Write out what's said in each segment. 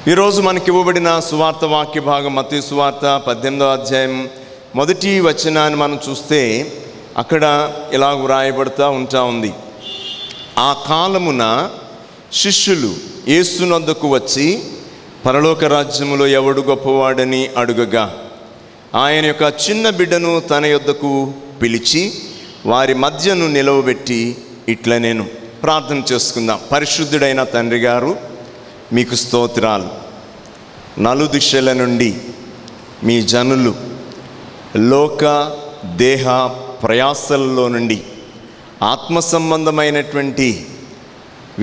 ఈరోజు మనకి ఇవ్వబడిన సువార్త వాక్య భాగం మత్తయి సువార్త 18వ అధ్యాయం మొదటి వచనాన్ని మనం చూస్తే అక్కడ ఇలా వ్రాయబడుతూ ఉంది. ఆ కాలమున శిష్యులు యేసునొద్దకు వచ్చి పరలోక రాజ్యములో ఎవడు గొప్పవాడని అడుగగా ఆయన యొక్క చిన్న బిడ్డను తన యొద్దకు పిలిచి వారి మధ్యను నిలవబెట్టి ఇట్లా నేను ప్రార్థన చేసుకుందాం. పరిశుద్ధుడైన తండ్రి గారు, మీకు స్తోత్రాలు. నలుదిశల నుండి మీ జనులు లోక దేహ ప్రయాసల్లో నుండి ఆత్మ సంబంధమైనటువంటి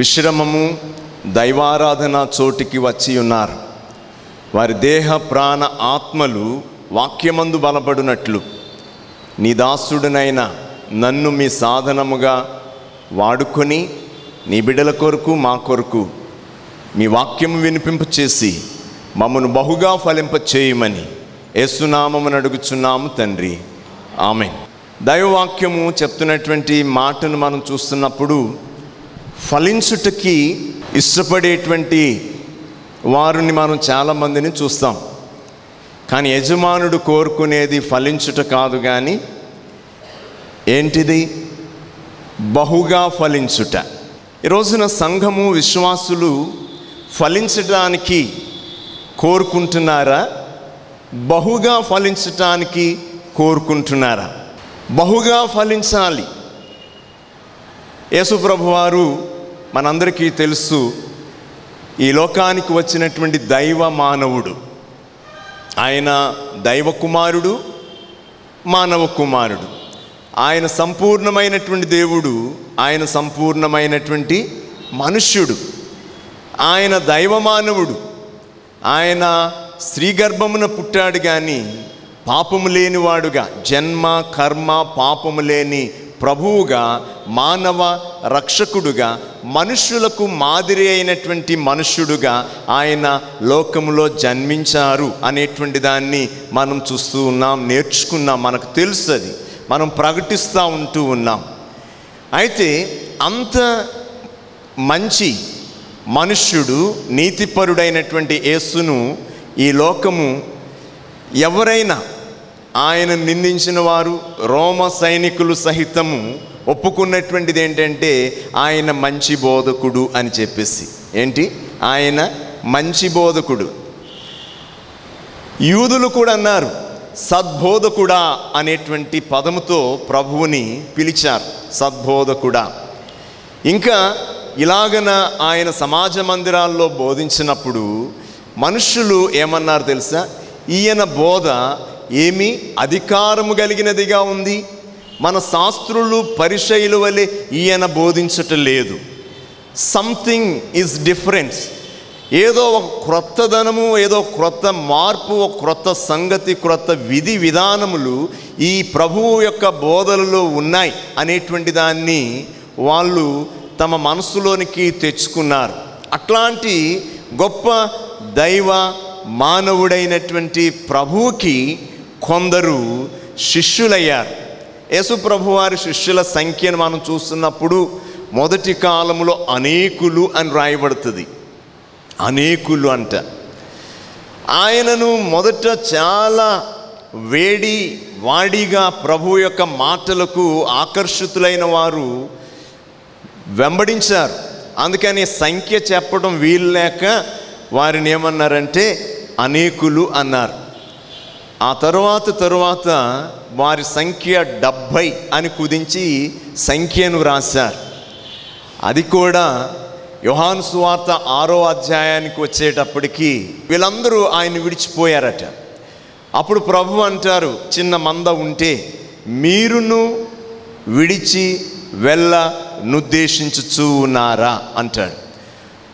విశ్రమము దైవారాధన చోటికి వచ్చి ఉన్నారు. వారి దేహ ప్రాణ ఆత్మలు వాక్యమందు బలపడినట్లు నీ దాసుడునైన నన్ను మీ సాధనముగా వాడుకొని నీ బిడ్డల కొరకు మా కొరకు మీ వాక్యము వినిపింప చేసి మమ్మను బహుగా ఫలింప చేయమని యేసునామమున అడుగుచున్నాము తండ్రి, ఆమేన్. దైవవాక్యము చెప్తున్నటువంటి మాటను మనం చూస్తున్నప్పుడు ఫలించుటకి ఇష్టపడేటువంటి వారిని మనం చాలామందిని చూస్తాం. కానీ యజమానుడు కోరుకునేది ఫలించుట కాదు, కానీ ఏంటిది? బహుగా ఫలించుట. ఈ రోజున సంఘము విశ్వాసులు ఫలించడానికి కోరుకుంటున్నారా? బహుగా ఫలించటానికి కోరుకుంటున్నారా? బహుగా ఫలించాలి. యేసు ప్రభువారు మనందరికీ తెలుసు, ఈ లోకానికి వచ్చినటువంటి దైవ మానవుడు. ఆయన దైవ కుమారుడు, మానవ కుమారుడు. ఆయన సంపూర్ణమైనటువంటి దేవుడు, ఆయన సంపూర్ణమైనటువంటి మనుష్యుడు. ఆయన దైవ మానవుడు. ఆయన స్త్రీ గర్భమున పుట్టాడు, కానీ పాపము లేనివాడుగా, జన్మ కర్మ పాపము లేని ప్రభువుగా, మానవ రక్షకుడుగా, మనుష్యులకు మాదిరి అయినటువంటి మనుష్యుడుగా ఆయన లోకములో జన్మించారు అనేటువంటి దాన్ని మనం చూస్తూ ఉన్నాం, నేర్చుకున్నాం, మనకు తెలుసు, అది మనం ప్రకటిస్తూ ఉంటూ ఉన్నాం. అయితే అంత మంచి మనుష్యుడు, నీతిపరుడైనటువంటి యేసును ఈ లోకము ఎవరైనా ఆయన నిందించిన వారు, రోమ సైనికులు సహితము ఒప్పుకున్నటువంటిది ఏంటంటే ఆయన మంచి బోధకుడు అని చెప్పేసి. ఏంటి? ఆయన మంచి బోధకుడు. యూదులు కూడా అన్నారు, సద్బోధకుడా అనేటువంటి పదముతో ప్రభువుని పిలిచారు, సద్బోధకుడా. ఇంకా ఇలాగన ఆయన సమాజ మందిరాల్లో బోధించినప్పుడు మనుషులు ఏమన్నారు తెలుసా? ఈయన బోధ ఏమి అధికారము కలిగినదిగా ఉంది, మన శాస్త్రులు పరిచయుల వలె ఈయన బోధించటం లేదు. Something is difference. ఏదో ఒక క్రొత్తదనము, ఏదో క్రొత్త మార్పు, ఒక క్రొత్త సంగతి, క్రొత్త విధి విధానములు ఈ ప్రభువు యొక్క బోధనలో ఉన్నాయి అనేటువంటి దాన్ని వాళ్ళు తమ మనసులోనికి తెచ్చుకున్నారు. అట్లాంటి గొప్ప దైవ మానవుడైనటువంటి ప్రభువుకి కొందరు శిష్యులయ్యారు. యేసు ప్రభు వారి శిష్యుల సంఖ్యను మనం చూస్తున్నప్పుడు మొదటి కాలంలో అనేకులు అని రాయబడుతుంది. అనేకులు అంట. ఆయనను మొదట చాలా వాడిగా ప్రభు యొక్క మాటలకు ఆకర్షితులైన వారు వెంబడించారు. అందుకని సంఖ్య చెప్పడం వీలు లేక వారిని ఏమన్నారంటే అనేకులు అన్నారు. ఆ తరువాత వారి సంఖ్య 70 అని కుదించి సంఖ్యను రాశారు. అది కూడా యోహాను సువార్త 6వ అధ్యాయానికి వచ్చేటప్పటికి వీళ్ళందరూ ఆయన విడిచిపోయారట. అప్పుడు ప్రభు అంటారు, చిన్న మంద ఉంటే మీరును విడిచి వెళ్ళ నుద్దేశించుచూ ఉన్నారా అంటాడు.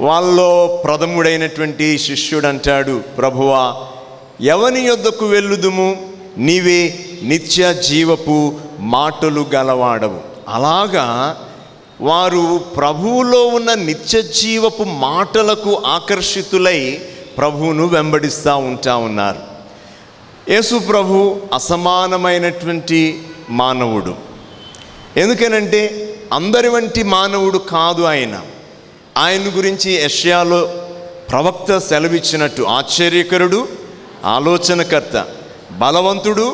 వాళ్ళలో ప్రథముడైనటువంటి శిష్యుడు అంటాడు, ప్రభువా ఎవని యొద్దకు వెళ్ళుదుము? నీవే నిత్య జీవపు మాటలు గలవాడవు. అలాగా వారు ప్రభువులో ఉన్న నిత్య జీవపు మాటలకు ఆకర్షితులై ప్రభువును వెంబడిస్తూ ఉన్నారు. యేసు ప్రభు అసమానమైనటువంటి మానవుడు. ఎందుకనంటే అందరి వంటి మానవుడు కాదు ఆయన. ఆయన గురించి యెషయాలో ప్రవక్త సెలవిచ్చినట్టు ఆశ్చర్యకరుడు, ఆలోచనకర్త, బలవంతుడు,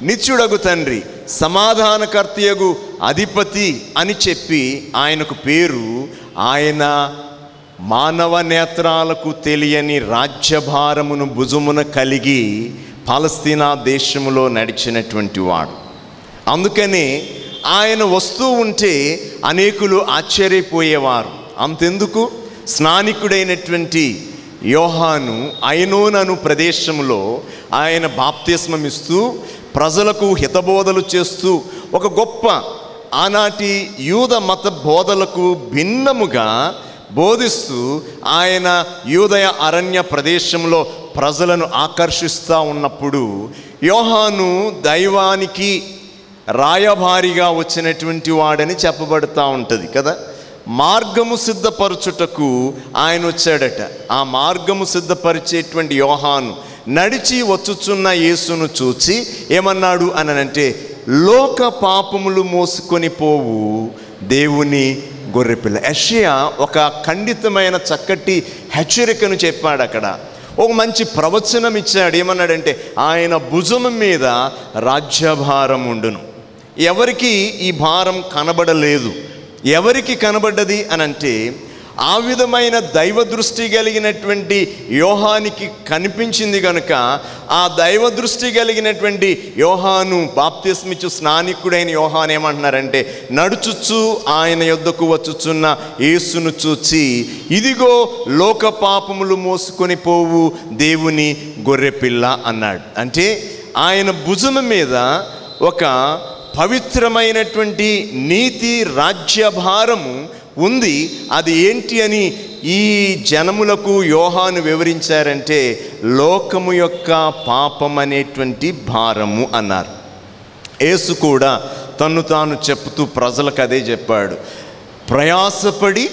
నిత్యుడగు తండ్రి, సమాధానకర్తయగు అధిపతి అని చెప్పి ఆయనకు పేరు. ఆయన మానవ నేత్రాలకు తెలియని రాజ్యభారమును భుజమున కలిగి పాలస్తీనా దేశములో నడిచినటువంటి వాడు. అందుకనే ఆయన వస్తూ ఉంటే అనేకులు ఆశ్చర్యపోయేవారు. అంతెందుకు, స్నానికుడైనటువంటి యోహాను ఐనోను ప్రదేశంలో ఆయన బాప్తిస్మం ఇస్తూ ప్రజలకు హితబోధలు చేస్తూ ఒక గొప్ప ఆనాటి యూద మత బోధలకు భిన్నముగా బోధిస్తూ ఆయన యూదయ అరణ్య ప్రదేశంలో ప్రజలను ఆకర్షిస్తూ ఉన్నప్పుడు యోహాను దైవానికి రాయభారిగా వచ్చినటువంటి వాడని చెప్పబడుతూ ఉంటుంది కదా. మార్గము సిద్ధపరచుటకు ఆయన వచ్చాడట. ఆ మార్గము సిద్ధపరిచేటువంటి యోహాను నడిచి వచ్చుచున్న యేసును చూచి ఏమన్నాడు అనంటే, లోక పాపములు మోసుకొని పోవు దేవుని గొర్రెపిల్ల. యెషయా ఒక ఖండితమైన చక్కటి హెచ్చరికను చెప్పాడు. అక్కడ ఒక మంచి ప్రవచనం ఇచ్చాడు. ఏమన్నాడంటే, ఆయన భుజం మీద రాజ్యభారం ఉండును. ఎవరికి ఈ భారం కనబడలేదు. ఎవరికి కనబడ్డది అనంటే, ఆ విధమైన దైవ దృష్టి కలిగినటువంటి యోహానికి కనిపించింది కనుక ఆ దైవ దృష్టి కలిగినటువంటి యోహాను, బాప్తిస్మిచ్చు స్నానికుడైన యోహాను ఏమంటున్నారంటే, నడుచుచు ఆయన యొద్దకు వచ్చుచున్న యేసును చూచి, ఇదిగో లోక పాపములు మోసుకొని పోవు దేవుని గొర్రెపిల్ల అన్నాడు. అంటే ఆయన భుజం మీద ఒక పవిత్రమైనటువంటి నీతి రాజ్యభారము ఉంది. అది ఏంటి అని ఈ జనములకు యోహాను వివరించారంటే, లోకము యొక్క పాపం అనేటువంటి భారము అన్నారు. యేసు కూడా తన్ను తాను చెప్తూ ప్రజలకు అదే చెప్పాడు. ప్రయాసపడి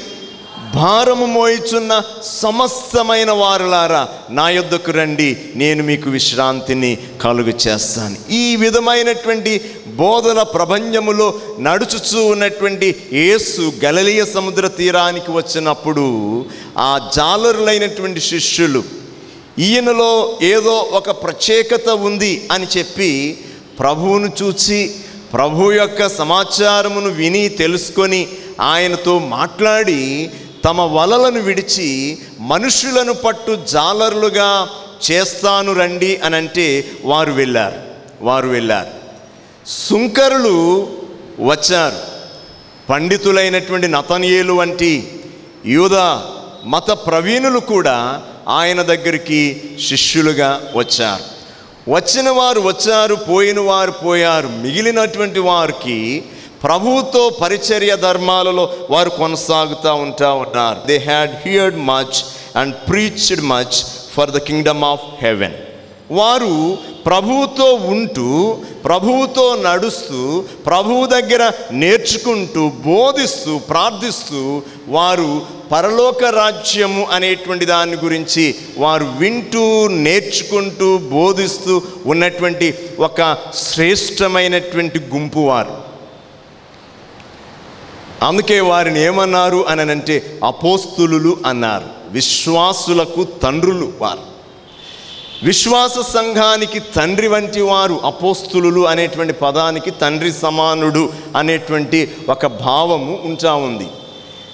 భారము మోయిచున్న సమస్తమైన వారులారా నా యొద్దకు రండి, నేను మీకు విశ్రాంతిని కలుగు చేస్తాను. ఈ విధమైనటువంటి బోధన ప్రపంచములో నడుచుచూ ఉన్నటువంటి యేసు గలిలయ సముద్ర తీరానికి వచ్చినప్పుడు ఆ జాలరులైనటువంటి శిష్యులు ఈయనలో ఏదో ఒక ప్రత్యేకత ఉంది అని చెప్పి ప్రభువును చూచి ప్రభు యొక్క సమాచారమును విని తెలుసుకొని ఆయనతో మాట్లాడి తమ వలలను విడిచి మనుషులను పట్టు జాలరులుగా చేస్తాను రండి అనంటే వారు వెళ్ళారు. సుంకరులు వచ్చారు. పండితులైనటువంటి నతనయేలు వంటి యూదా మత ప్రవీణులు కూడా ఆయన దగ్గరికి శిష్యులుగా వచ్చారు. వచ్చిన వారు వచ్చారు, పోయిన వారు పోయారు. మిగిలినటువంటి వారికి ప్రభువుతో పరిచర్య ధర్మాలలో వారు కొనసాగుతూ ఉన్నారు. They had heard much and preached much for the Kingdom of haven. వారు ప్రభువుతో ఉంటూ, ప్రభువుతో నడుస్తూ, ప్రభువు దగ్గర నేర్చుకుంటూ, బోధిస్తూ, ప్రార్థిస్తూ వారు పరలోక రాజ్యము అనేటువంటి దాని గురించి వారు వింటూ, నేర్చుకుంటూ, బోధిస్తూ ఉన్నటువంటి ఒక శ్రేష్టమైనటువంటి గుంపు వారు. అందుకే వారిని ఏమన్నారు అనంటే అపోస్తులులు అన్నారు. విశ్వాసులకు తండ్రులు వారు. విశ్వాస సంఘానికి తండ్రి వంటి వారు. అపోస్తులులు అనేటువంటి పదానికి తండ్రి సమానుడు అనేటువంటి ఒక భావము ఉంటా ఉంది.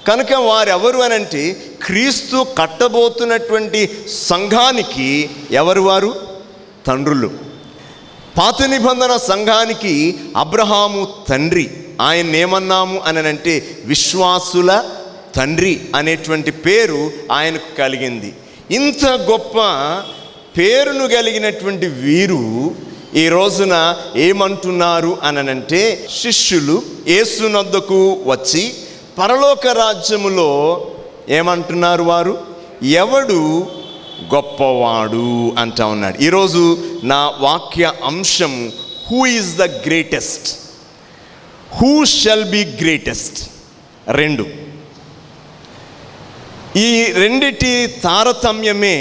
కనుక వారెవరు అనంటే క్రీస్తు కట్టబోతున్నటువంటి సంఘానికి ఎవరు వారు? తండ్రులు. పాత నిబంధన సంఘానికి అబ్రహాము తండ్రి. ఆయన ఏమన్నాము అనంటే విశ్వాసుల తండ్రి అనేటువంటి పేరు ఆయనకు కలిగింది. ఇంత గొప్ప పేరును కలిగినటువంటి వీరు ఈ రోజున ఏమంటున్నారు అనంటే, శిష్యులు యేసునొద్దకు వచ్చి పరలోక రాజ్యములో ఏమంటున్నారు వారు? ఎవడు గొప్పవాడు అంటా ఉన్నాడు. ఈరోజు నా వాక్య అంశం, who is the greatest, who shall be greatest. రెండు. ఈ రెండిటి తారతమ్యమే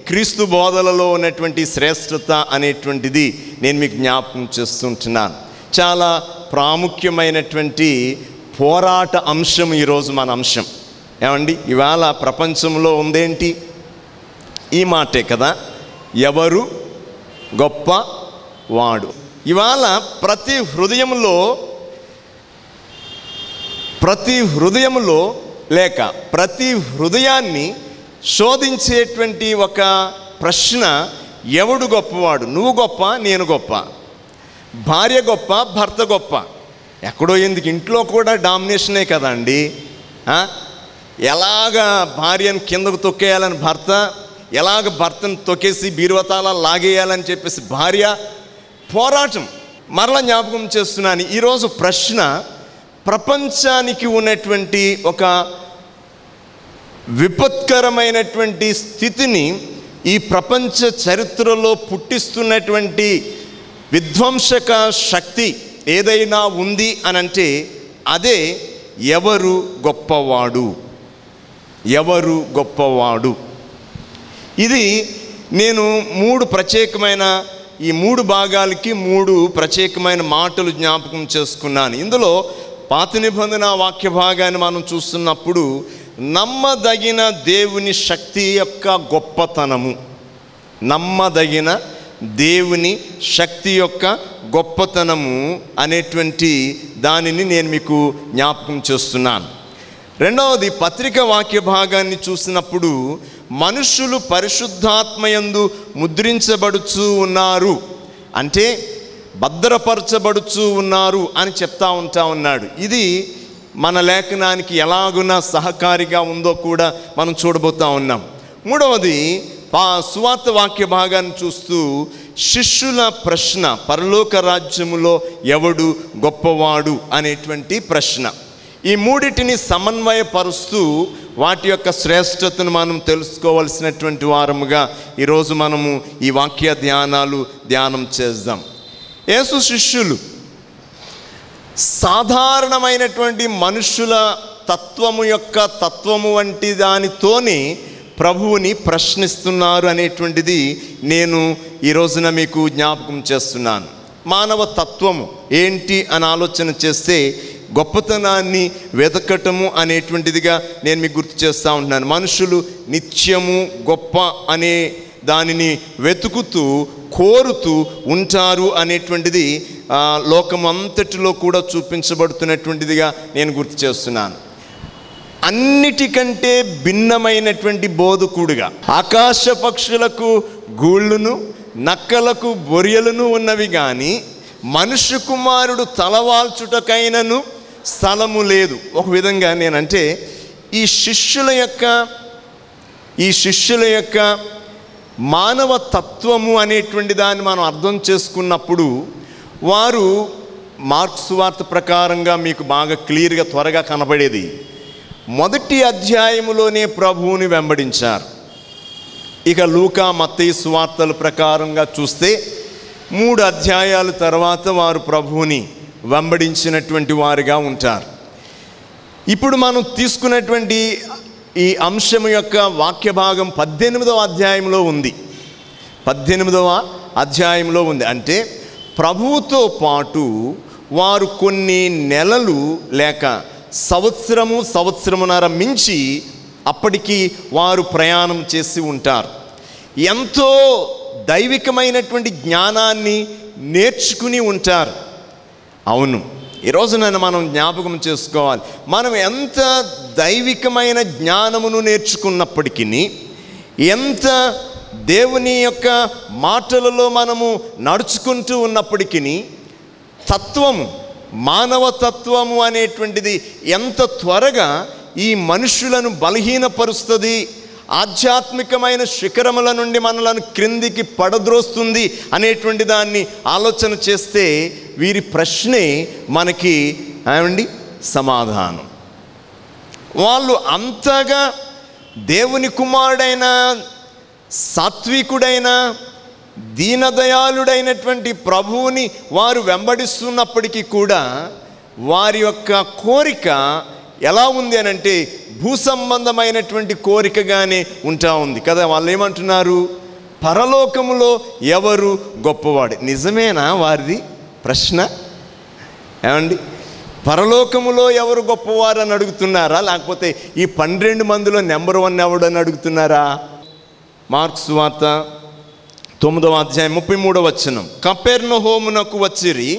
క్రీస్తు బోధలలో ఉన్నటువంటి శ్రేష్టత అనేటువంటిది నేను మీకు జ్ఞాపకం చేస్తుంటున్నాను. చాలా ప్రాముఖ్యమైనటువంటి పోరాట అంశం ఈరోజు మన అంశం. ఏమండి, ఇవాళ ప్రపంచంలో ఉందేంటి? ఈ మాటే కదా, ఎవరు గొప్ప వాడు. ఇవాళ ప్రతి హృదయంలో లేక ప్రతి హృదయాన్ని శోధించేటువంటి ఒక ప్రశ్న, ఎవడు గొప్పవాడు? నువ్వు గొప్ప, నేను గొప్ప, భార్య గొప్ప, భర్త గొప్ప. ఎక్కడో ఎందుకు, ఇంట్లో కూడా డామినేషనే కదండి. ఎలాగ భార్యను కిందకు తొక్కేయాలని భర్త, ఎలాగ భర్తను తొక్కేసి బీరువతాల లాగేయాలని చెప్పేసి భార్య, పోరాటం. మరలా జ్ఞాపకం చేస్తున్నాను, ఈరోజు ప్రశ్న, ప్రపంచానికి ఉన్నటువంటి ఒక విపత్కరమైనటువంటి స్థితిని ఈ ప్రపంచ చరిత్రలో పుట్టిస్తున్నటువంటి విధ్వంసక శక్తి ఏదైనా ఉంది అని అంటే అదే ఎవరు గొప్పవాడు, ఎవరు గొప్పవాడు. ఇది నేను ఈ మూడు భాగాలకి 3 ప్రత్యేకమైన మాటలు జ్ఞాపకం చేసుకున్నాను. ఇందులో పాత నిబంధన వాక్య భాగాన్ని మనం చూస్తున్నప్పుడు నమ్మదగిన దేవుని శక్తి యొక్క గొప్పతనము, నమ్మదగిన దేవుని శక్తి యొక్క గొప్పతనము అనేటువంటి దానిని నేను మీకు జ్ఞాపకం చేస్తున్నాను. రెండవది, పత్రిక వాక్య భాగాన్ని చూసినప్పుడు మనుషులు పరిశుద్ధాత్మయందు ముద్రించబడుచూ ఉన్నారు, అంటే భద్రపరచబడుచూ ఉన్నారు అని చెప్తా ఉన్నాడు. ఇది మన లేఖనానికి ఎలాగున్నా సహకారిగా ఉందో కూడా మనం చూడబోతా ఉన్నాం. మూడవది, సువార్త వాక్య భాగాన్ని చూస్తూ శిష్యుల ప్రశ్న, పరలోక రాజ్యములో ఎవడు గొప్పవాడు అనేటువంటి ప్రశ్న. ఈ మూడిటిని సమన్వయపరుస్తూ వాటి యొక్క శ్రేష్టతను మనం తెలుసుకోవాల్సినటువంటి వారముగా ఈరోజు మనము ఈ వాక్య ధ్యానం చేద్దాం. యేసు శిష్యులు సాధారణమైనటువంటి మనుషుల తత్వము వంటి దానితోనే ప్రభువుని ప్రశ్నిస్తున్నారు అనేటువంటిది నేను ఈ రోజున మీకు జ్ఞాపకం చేస్తున్నాను. మానవ తత్వము ఏంటి అని ఆలోచన చేస్తే గొప్పతనాన్ని వెతకటము అనేటువంటిదిగా నేను మీకు గుర్తు చేస్తూ ఉంటున్నాను. మనుషులు నిత్యము గొప్ప అనే దానిని వెతుకుతూ కోరుతూ ఉంటారు అనేటువంటిది లోకమంతటిలో కూడా చూపించబడుతున్నటువంటిదిగా నేను గుర్తు చేస్తున్నాను. అన్నిటికంటే భిన్నమైనటువంటి బోధకుడుగా, ఆకాశ పక్షులకు గూళ్ళును నక్కలకు బొరియలను ఉన్నవి కానీ మనుష్య కుమారుడు తలవాల్చుటకైనను స్థలము లేదు. ఒక విధంగా నేనంటే ఈ శిష్యుల యొక్క మానవ తత్వము అనేటువంటి దాన్ని మనం అర్థం చేసుకున్నప్పుడు వారు మార్క్స్ సువార్త ప్రకారంగా మీకు బాగా క్లియర్గా త్వరగా కనబడేది, మొదటి అధ్యాయములోనే ప్రభువుని వెంబడించారు. ఇక లూకా మత్తయి సువార్తల ప్రకారంగా చూస్తే 3 అధ్యాయాల తర్వాత వారు ప్రభువుని వెంబడించినటువంటి వారిగా ఉంటారు. ఇప్పుడు మనం తీసుకున్నటువంటి ఈ అంశం యొక్క వాక్య భాగం 18వ అధ్యాయంలో ఉంది. 18వ అధ్యాయంలో ఉంది. అంటే ప్రభువుతో పాటు వారు కొన్ని నెలలు లేక సంవత్సరమున్నర మించి అప్పటికి వారు ప్రయాణం చేసి ఉంటారు. ఎంతో దైవికమైనటువంటి జ్ఞానాన్ని నేర్చుకుని ఉంటారు. అవును, ఈరోజు మనం జ్ఞాపకం చేసుకోవాలి, మనం ఎంత దైవికమైన జ్ఞానమును నేర్చుకున్నప్పటికీ, ఎంత దేవుని యొక్క మాటలలో మనము నడుచుకుంటూ ఉన్నప్పటికీ తత్వము, మానవ తత్వము అనేటువంటిది ఎంత త్వరగా ఈ మనుషులను బలహీనపరుస్తుంది, ఆధ్యాత్మికమైన శిఖరముల నుండి మనలను క్రిందికి పడద్రోస్తుంది అనేటువంటి దాన్ని ఆలోచన చేస్తే వీరి ప్రశ్నే మనకి సమాధానం. వాళ్ళు అంతగా దేవుని కుమారుడైన, సాత్వికుడైన, దీనదయాళుడైనటువంటి ప్రభువుని వారు వెంబడిస్తున్నప్పటికీ కూడా వారి యొక్క కోరిక ఎలా ఉంది అని అంటే భూసంబంధమైనటువంటి కోరికగానే ఉంటా ఉంది కదా. వాళ్ళు ఏమంటున్నారు, పరలోకములో ఎవరు గొప్పవాడు? నిజమేనా వారిది ప్రశ్న? ఏమండి, పరలోకములో ఎవరు గొప్పవారు అని అడుగుతున్నారా, లేకపోతే ఈ 12 మందిలో నెంబర్ 1 ఎవడు అని అడుగుతున్నారా? మార్కు సువార్త 9వ అధ్యాయం 33వ వచనం. కపెర్నహూమునకు వచ్చిరి,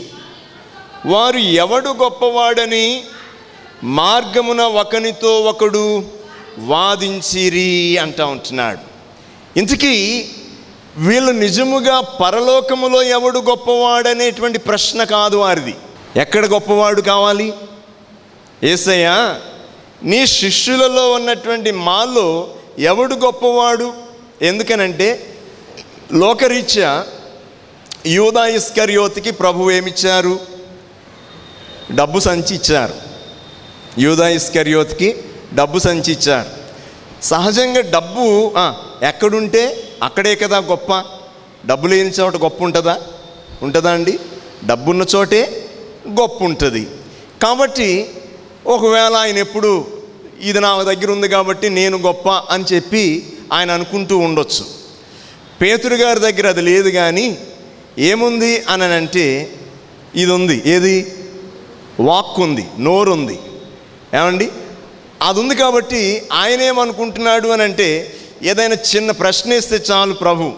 వారు ఎవడు గొప్పవాడని మార్గమున ఒకనితో ఒకడు వాదించిరి అంటా ఉంటున్నాడు. ఇంతకీ వీళ్ళు నిజముగా పరలోకములో ఎవడు గొప్పవాడనేటువంటి ప్రశ్న కాదు వారిది. ఎక్కడ గొప్పవాడు కావాలి? యేసయ్యా, నీ శిష్యులలో ఉన్నటువంటి మాలో ఎవడు గొప్పవాడు? ఎందుకనంటే లోకరీత్యా యూదా ఇస్కరియోతికి ప్రభువు ఏమిచ్చారు? డబ్బు సంచి ఇచ్చారు. యూదా ఇస్కరియోతికి డబ్బు సంచి ఇచ్చారు. సహజంగా డబ్బు ఎక్కడుంటే అక్కడే కదా గొప్ప. డబ్బు లేని చోట గొప్ప ఉంటుందా? ఉంటుందా అండి? డబ్బున్న చోటే గొప్ప ఉంటుంది. కాబట్టి ఒకవేళ ఆయన ఎప్పుడు ఇది నా దగ్గర ఉంది కాబట్టి నేను గొప్ప అని చెప్పి ఆయన అనుకుంటూ ఉండొచ్చు. పేతురు గారి దగ్గర అది లేదు. కానీ ఏముంది అని అంటే ఇది ఉంది. ఏది? వాక్ ఉంది, నోరు ఉంది. ఏమండి? అది ఉంది కాబట్టి ఆయన ఏమనుకుంటున్నాడు అని అంటే ఏదైనా చిన్న ప్రశ్న ఇస్తే చాలు ప్రభు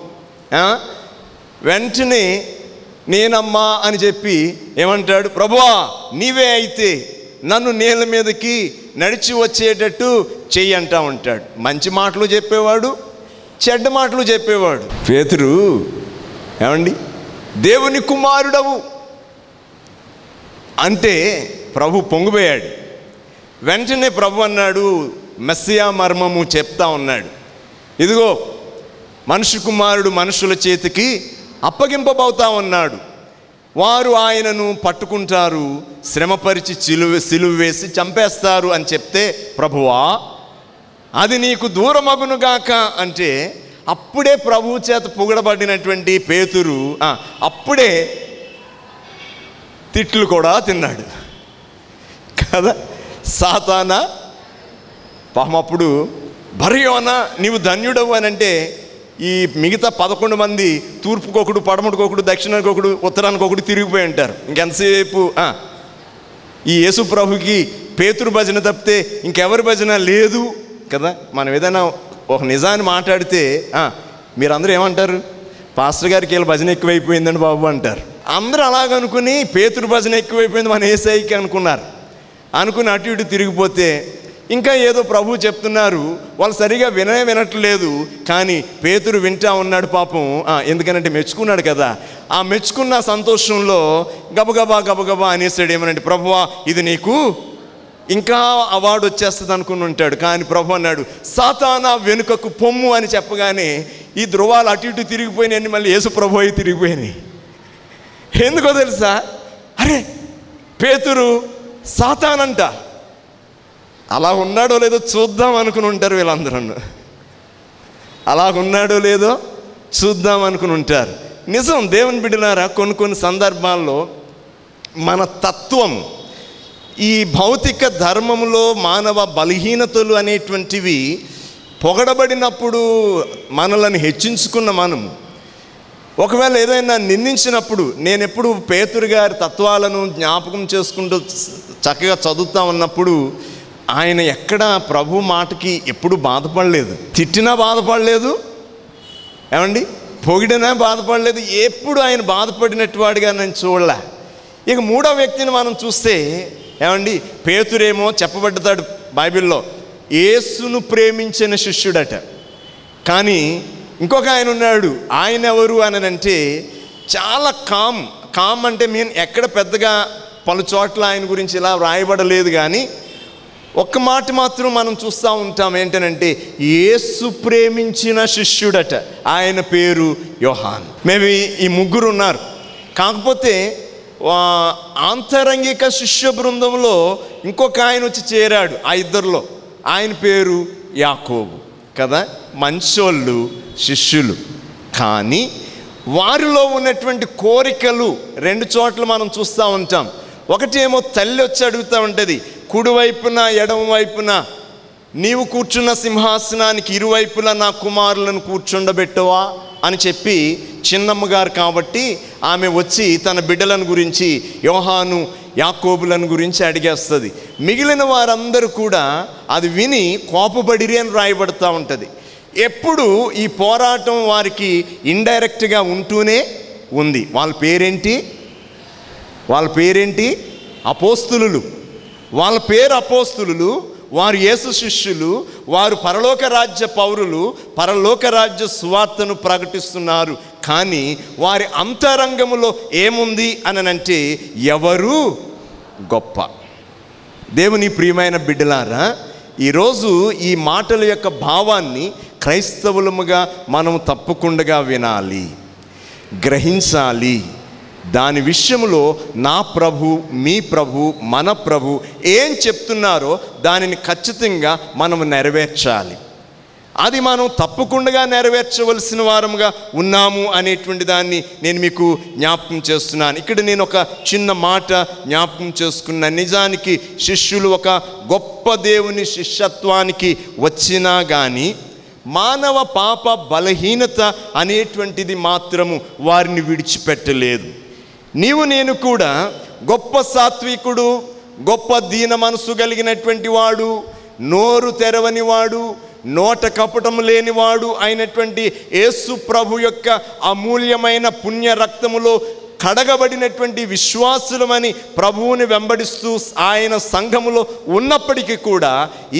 వెంటనే నేనమ్మా అని చెప్పి ఏమంటాడు? ప్రభువా, నీవే అయితే నన్ను నీళ్ళ మీదకి నడిచి వచ్చేటట్టు చెయ్యి అంటా ఉంటాడు. మంచి మాటలు చెప్పేవాడు, చెడ్డ మాటలు చెప్పేవాడు. పేతురు ఏమండి దేవుని కుమారుడవు అంటే ప్రభు పొంగిపోయాడు. వెంటనే ప్రభు అన్నాడు, మెస్సియా మర్మము చెప్తా ఉన్నాడు. ఇదిగో మనుష్య కుమారుడు మనుషుల చేతికి అప్పగింపబోతా ఉన్నాడు. వారు ఆయనను పట్టుకుంటారు, శ్రమపరిచి సిలువ వేసి చంపేస్తారు అని చెప్తే, ప్రభువా అది నీకు దూరమగునుగాక అంటే అప్పుడే ప్రభువు చేత పొగడబడినటువంటి పేతురు అప్పుడే తిట్లు కూడా తిన్నాడు కదా. సాతానా పాపమప్పుడు బర్యోనా నీవు ధన్యుడవు అని అంటే ఈ మిగతా 11 మంది తూర్పుకొకడు, పడమటికొకడు, దక్షిణానికొకడు, ఉత్తరానికొకడు తిరిగిపోయి ఉంటారు. ఇంకెంతసేపు ఈ యేసు ప్రభుకి పేతురు భజన తప్పితే ఇంకెవరి భజన లేదు కదా. మనం ఏదైనా ఒక నిజాన్ని మాట్లాడితే మీరందరూ ఏమంటారు? పాస్టర్ గారికి వీళ్ళ భజన ఎక్కువైపోయిందండి బాబు అంటారు. అందరూ అలాగనుకుని పేతురు భజన ఎక్కువైపోయింది మన యేసయ్యకి అనుకున్నారు. అనుకుని అటు ఇటు తిరిగిపోతే ఇంకా ఏదో ప్రభు చెప్తున్నారు, వాళ్ళు సరిగా వినట్లేదు. కానీ పేతురు వింటా ఉన్నాడు పాపం. ఎందుకనంటే మెచ్చుకున్నాడు కదా. ఆ మెచ్చుకున్న సంతోషంలో గబగబా అనేసాడు ఏమనంటే, ప్రభువా ఇది నీకు ఇంకా అవార్డు వచ్చేస్తుంది అనుకుని ఉంటాడు. కానీ ప్రభు అన్నాడు, సాతానా వెనుకకు పొమ్ము అని చెప్పగానే ఈ ధ్రువాలు అటు ఇటు తిరిగిపోయినాయని మళ్ళీ యేసు ప్రభు అయి తిరిగిపోయినాయి. ఎందుకో తెలుసా? అరే పేతురు సాతానంట. అలా ఉన్నాడో లేదో చూద్దాం అనుకుని ఉంటారు వీళ్ళందరూ. అలాగున్నాడో లేదో చూద్దాం అనుకుని ఉంటారు. నిజం దేవుని బిడ్డలారా, కొన్ని సందర్భాల్లో మన తత్వం ఈ భౌతిక ధర్మంలో మానవ బలహీనతలు అనేటువంటివి పొగడబడినప్పుడు మనలను హెచ్చించుకున్న మనము ఒకవేళ ఏదైనా నిందించినప్పుడు, నేను ఎప్పుడు పేతురు గారి తత్వాలను జ్ఞాపకం చేసుకుంటూ చక్కగా చదువుతా ఉన్నప్పుడు ఆయన ఎక్కడ ప్రభు మాటకి ఎప్పుడు బాధపడలేదు. తిట్టినా బాధపడలేదు, ఏమండి పొగిడినా బాధపడలేదు. ఎప్పుడు ఆయన బాధపడినట్టు వాడిగా నేను చూడలే. ఇక మూడో వ్యక్తిని మనం చూస్తే ఏమండి పేతురేమో చెప్పబడ్డాడు బైబిల్లో యేసును ప్రేమించిన శిష్యుడట. కానీ ఇంకొక ఆయన ఉన్నాడు. ఆయన ఎవరు అని అంటే చాలా కామ్ అంటే ఎక్కడ పెద్దగా పలు చోట్ల ఆయన గురించి ఇలా వ్రాయబడలేదు. కానీ ఒక్క మాట మాత్రం మనం చూస్తూ ఉంటాం. ఏంటనంటే యేసు ప్రేమించిన శిష్యుడట. ఆయన పేరు యోహాన్. మేబీ ఈ ముగ్గురు ఉన్నారు. కాకపోతే ఆంతరంగిక శిష్య బృందంలో ఇంకొక ఆయన వచ్చి చేరాడు ఆ ఇద్దరిలో. ఆయన పేరు యాకోబు కదా. మంచోళ్ళు శిష్యులు. కానీ వారిలో ఉన్నటువంటి కోరికలు రెండు చోట్ల మనం చూస్తూ ఉంటాం. ఒకటేమో తల్లి వచ్చి అడుగుతూ ఉంటుంది, కుడివైపున ఎడమ వైపున నీవు కూర్చున్న సింహాసనానికి ఇరువైపులా నా కుమారులను కూర్చుండబెట్టవా అని చెప్పి చిన్నమ్మగారు కాబట్టి ఆమె వచ్చి తన బిడ్డలను గురించి యోహాను యాకోబులను గురించి అడిగేస్తుంది. మిగిలిన వారందరూ కూడా అది విని కోపబడిరి అని రాయబడుతూ ఉంటుంది. ఎప్పుడు ఈ పోరాటం వారికి ఇండైరెక్ట్గా ఉంటూనే ఉంది. వాళ్ళ పేరేంటి? అపోస్తులు. వాళ్ళ పేరు అపోస్తులు. వారు యేసు శిష్యులు. వారు పరలోక రాజ్య పౌరులు, పరలోక రాజ్య సువార్తను ప్రకటిస్తున్నారు. కానీ వారి అంతరంగములో ఏముంది అనంటే ఎవరు గొప్ప? దేవుని ప్రియమైన బిడ్డలారా, ఈరోజు ఈ మాటల యొక్క భావాన్ని క్రైస్తవులముగా మనం తప్పకుండా వినాలి, గ్రహించాలి. దాని విషయంలో నా ప్రభు, మీ ప్రభు, మన ప్రభు ఏం చెప్తున్నారో దానిని ఖచ్చితంగా మనం నెరవేర్చాలి. అది మనం తప్పకుండా నెరవేర్చవలసిన వారముగా ఉన్నాము అనేటువంటి దాన్ని నేను మీకు జ్ఞాపకం చేస్తున్నాను. ఇక్కడ నేను ఒక చిన్న మాట జ్ఞాపకం చేసుకున్న, నిజానికి శిష్యులు ఒక గొప్ప దేవుని శిష్యత్వానికి వచ్చినా కానీ మానవ పాప బలహీనత అనేటువంటిది మాత్రము వారిని విడిచిపెట్టలేదు. నీవు నేను కూడా గొప్ప సాత్వికుడు, గొప్ప దీన మనసు కలిగినటువంటి వాడు, నోరు తెరవని వాడు, నోట కపటము లేనివాడు అయినటువంటి యేసు ప్రభు యొక్క అమూల్యమైన పుణ్య రక్తములో కడగబడినటువంటి విశ్వాసులమని ప్రభువుని వెంబడిస్తూ ఆయన సంఘములో ఉన్నప్పటికీ కూడా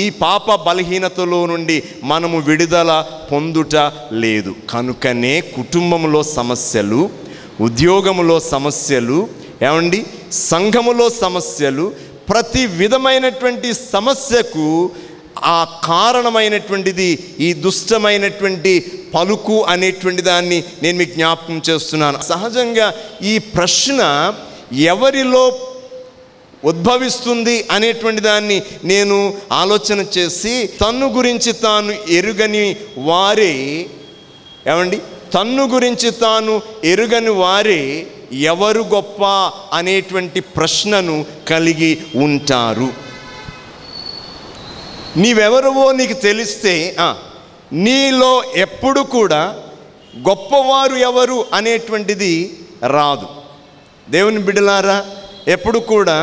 ఈ పాప బలహీనతలో నుండి మనము విడుదల పొందుట లేదు. కనుకనే కుటుంబంలో సమస్యలు, ఉద్యోగములో సమస్యలు, ఏమండి సంఘములో సమస్యలు, ప్రతి విధమైనటువంటి సమస్యకు ఆ కారణమైనటువంటిది ఈ దుష్టమైనటువంటి పలుకు అనేటువంటి దాన్ని నేను మీకు జ్ఞాపకం చేస్తున్నాను. సహజంగా ఈ ప్రశ్న ఎవరిలో ఉద్భవిస్తుంది అనేటువంటి దాన్ని నేను ఆలోచన చేసి, తన్ను గురించి తాను ఎరుగని వారే, ఏమండి తన్ను గురించి తాను ఎరుగని వారే ఎవరు గొప్ప అనేటువంటి ప్రశ్నను కలిగి ఉంటారు. నీవెవరవో నీకు తెలిస్తే నీలో ఎప్పుడు కూడా గొప్పవారు ఎవరు అనేటువంటిది రాదు. దేవుని బిడ్డలారా, ఎప్పుడు కూడా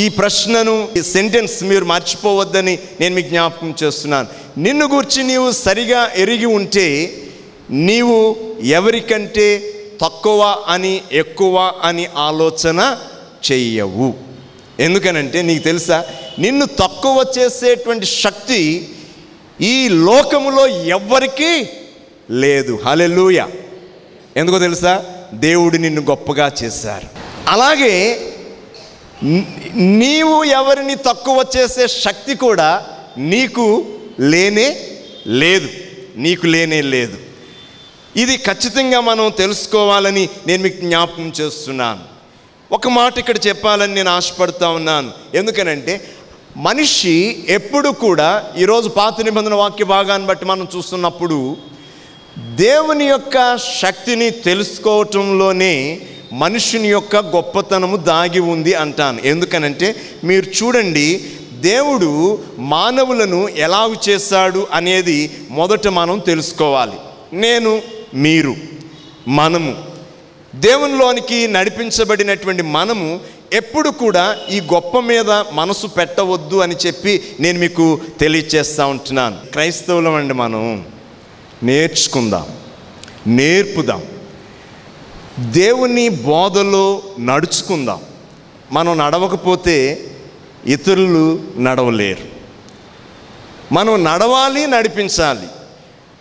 ఈ ప్రశ్నను, ఈ సెంటెన్స్ మీరు మర్చిపోవద్దని నేను మీకు జ్ఞాపకం చేస్తున్నాను. నిన్ను గురించి నీవు సరిగా ఎరిగి ఉంటే నీవు ఎవరికంటే తక్కువ అని ఎక్కువ అని ఆలోచన చెయ్యవు. ఎందుకనంటే నీకు తెలుసా, నిన్ను తక్కువ చేసేటువంటి శక్తి ఈ లోకములో ఎవ్వరికీ లేదు. హల్లెలూయా. ఎందుకో తెలుసా, దేవుడు నిన్ను గొప్పగా చేశారు. అలాగే నీవు ఎవరిని తక్కువ చేసే శక్తి కూడా నీకు లేనే లేదు. ఇది ఖచ్చితంగా మనం తెలుసుకోవాలని నేను మీకు జ్ఞాపకం చేస్తున్నాను. ఒక మాట ఇక్కడ చెప్పాలని నేను ఆశపడుతూ ఉన్నాను. ఎందుకనంటే మనిషి ఎప్పుడు కూడా ఈరోజు పాత నిబంధన వాక్య భాగాన్ని బట్టి మనం చూస్తున్నప్పుడు దేవుని యొక్క శక్తిని తెలుసుకోవటంలోనే మనుషుని యొక్క గొప్పతనము దాగి ఉంది అంటాను. ఎందుకనంటే మీరు చూడండి, దేవుడు మానవులను ఎలాగ చేశాడు అనేది మొదట మనం తెలుసుకోవాలి. నేను, మీరు, మనము దేవునిలోనికి నడిపించబడినటువంటి మనము ఎప్పుడు కూడా ఈ గొప్ప మీద మనసు పెట్టవద్దు అని చెప్పి నేను మీకు తెలియచేస్తూ ఉంటున్నాను. క్రైస్తవులం అండి, మనం నేర్పుదాం, దేవుని బోధలో నడుచుకుందాం. మనం నడవకపోతే ఇతరులు నడవలేరు. మనం నడవాలి, నడిపించాలి.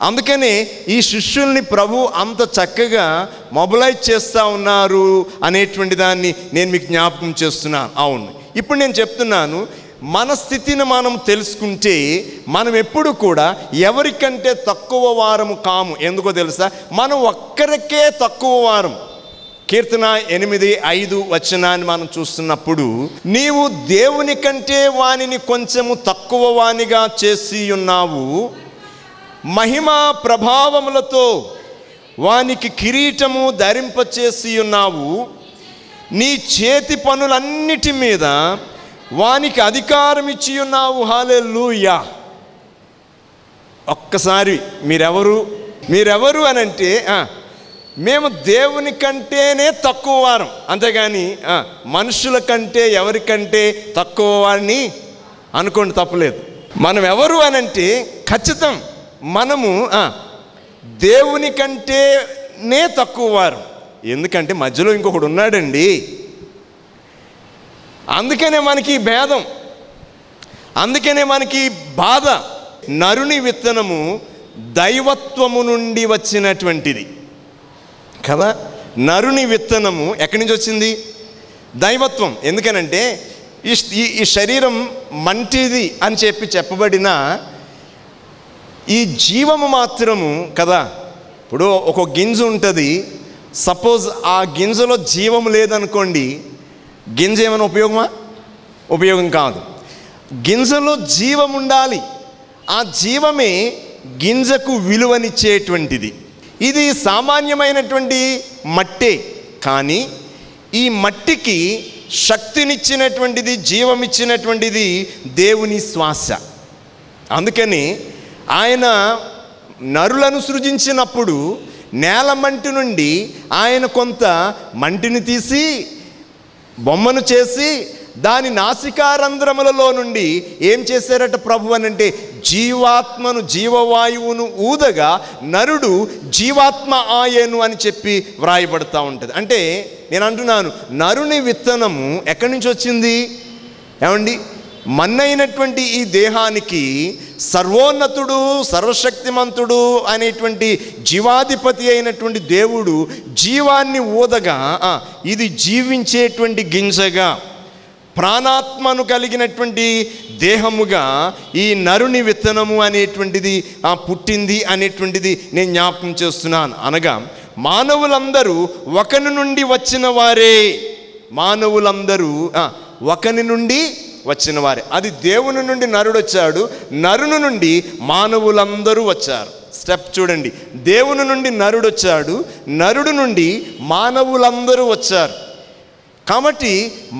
అందుకనే ఈ శిష్యుల్ని ప్రభు అంత చక్కగా మొబిలైజ్ చేస్తూ ఉన్నారు అనేటువంటి దాన్ని నేను మీకు జ్ఞాపకం చేస్తున్నాను. అవును, ఇప్పుడు నేను చెప్తున్నాను, మన స్థితిని మనం తెలుసుకుంటే మనం ఎప్పుడు కూడా ఎవరికంటే తక్కువ వారము కాము. ఎందుకో తెలుసా, మనం ఒక్కరికే తక్కువ వారం. కీర్తన 8:5 మనం చూస్తున్నప్పుడు, నీవు దేవుని కంటే వానిని కొంచెము తక్కువ వానిగా చేసి ఉన్నావు, మహిమా ప్రభావములతో వానికి కిరీటము ధరింపచేసి ఉన్నావు, నీ చేతి పనులన్నిటి మీద వానికి అధికారం ఇచ్చి ఉన్నావు. హల్లెలూయా. ఒక్కసారి మీరెవరు అనంటే మేము దేవుని కంటేనే తక్కువ వారం, అంతేగాని మనుషుల కంటే ఎవరికంటే తక్కువ వారిని అనుకోండి, తప్పలేదు. మనం ఎవరు అనంటే ఖచ్చితం మనము దేవుని కంటేనే తక్కువ వారు. ఎందుకంటే మధ్యలో ఇంకొకడు ఉన్నాడండి. అందుకనే మనకి భేదం, అందుకనే మనకి బాధ. నరుని విత్తనము దైవత్వము నుండి వచ్చినటువంటిది కదా. నరుని విత్తనము ఎక్కడి నుంచి వచ్చింది? దైవత్వం. ఎందుకనంటే ఈ శరీరం మంటిది అని చెప్పబడిన ఈ జీవము మాత్రము కదా. ఇప్పుడు ఒక గింజ ఉంటుంది, సపోజ్ ఆ గింజలో జీవం లేదనుకోండి, గింజ ఏమైనా ఉపయోగమా? ఉపయోగం కాదు. గింజలో జీవం ఉండాలి. ఆ జీవమే గింజకు విలువనిచ్చేటువంటిది. ఇది సామాన్యమైనటువంటి మట్టే, కానీ ఈ మట్టికి శక్తినిచ్చినటువంటిది, జీవమిచ్చినటువంటిది దేవుని శ్వాస. అందుకని ఆయన నరులను సృజించినప్పుడు నేల మంటి నుండి ఆయన కొంత మంటిని తీసి బొమ్మను చేసి దాని నాసికారంధ్రములలో నుండి ఏం చేశారట ప్రభు అనంటే జీవాత్మను, జీవవాయువును ఊదగా నరుడు జీవాత్మ ఆయను అని చెప్పి వ్రాయబడతా ఉంటుంది. అంటే నేను అంటున్నాను, నరుని విత్తనము ఎక్కడి నుంచి వచ్చింది? ఏమండి, మన్నైనటువంటి ఈ దేహానికి సర్వోన్నతుడు, సర్వశక్తిమంతుడు అనేటువంటి జీవాధిపతి అయినటువంటి దేవుడు జీవాన్ని ఊదగా ఇది జీవించేటువంటి గింజగా, ప్రాణాత్మను కలిగినటువంటి దేహముగా ఈ నరుని విత్తనము అనేటువంటిది పుట్టింది అనేటువంటిది నేను జ్ఞాపకం చేస్తున్నాను. అనగా మానవులందరూ ఒకని నుండి వచ్చిన వారే. మానవులందరూ ఒకని నుండి వచ్చిన వారే. అది దేవుని నుండి నరుడు వచ్చాడు, నరుని నుండి మానవులందరూ వచ్చారు. స్టెప్ చూడండి, దేవుని నుండి నరుడు వచ్చాడు, నరుడు నుండి మానవులందరూ వచ్చారు. కాబట్టి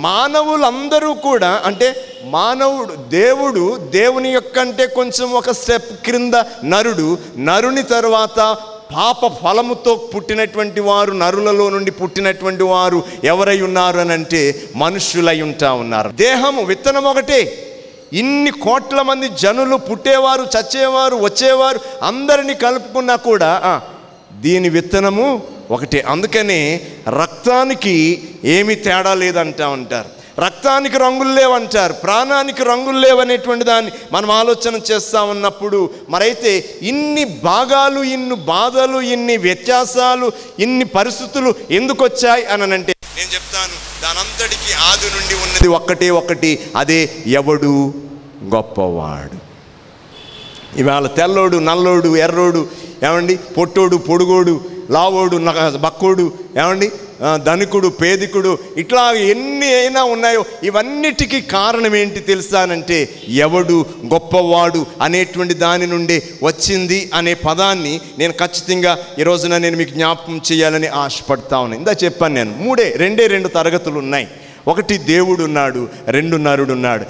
మానవులందరూ కూడా, అంటే మానవుడు, దేవుని యొక్క అంటే కొంచెం ఒక స్టెప్ క్రింద నరుడు, నరుని తర్వాత పాప ఫలముతో పుట్టినటువంటి వారు, నరులలో నుండి పుట్టినటువంటి వారు ఎవరై ఉన్నారు అని అంటే మనుష్యులై ఉంటా ఉన్నారు. దేహము విత్తనం ఒకటే. ఇన్ని కోట్ల మంది జనులు పుట్టేవారు, చచ్చేవారు, వచ్చేవారు అందరినీ కలుపుకున్నా కూడా దీని విత్తనము ఒకటే. అందుకనే రక్తానికి ఏమీ తేడా లేదంటా ఉంటారు. రక్తానికి రంగులు లేవంటారు, ప్రాణానికి రంగులు లేవనేటువంటి దాన్ని మనం ఆలోచన చేస్తూ ఉన్నప్పుడు మరైతే ఇన్ని భాగాలు, ఇన్ని బాధలు, ఇన్ని వ్యత్యాసాలు, ఇన్ని పరిస్థితులు ఎందుకు వచ్చాయి అని అంటే నేను చెప్తాను, దానంతటికీ ఆది నుండి ఉన్నది ఒక్కటే ఒకటి, అదే ఎవడు గొప్పవాడు. ఇవాళ తెల్లోడు, నల్లోడు, ఎర్రోడు, ఏమండి, పొట్టోడు, పొడుగోడు, లావోడు, బక్కోడు, ఏమండి, ధనికుడు, పేదికుడు, ఇట్లా ఎన్ని అయినా ఉన్నాయో ఇవన్నిటికీ కారణం ఏంటి తెలుసానంటే ఎవడు గొప్పవాడు అనేటువంటి దాని నుండి వచ్చింది అనే పదాన్ని నేను ఖచ్చితంగా ఈ రోజున నేను మీకు జ్ఞాపకం చేయాలని ఆశపడతా ఉన్నాను. ఇందా చెప్పాను నేను, రెండే రెండు తరగతులు ఉన్నాయి. ఒకటి దేవుడు ఉన్నాడు, రెండు నరుడు ఉన్నాడు.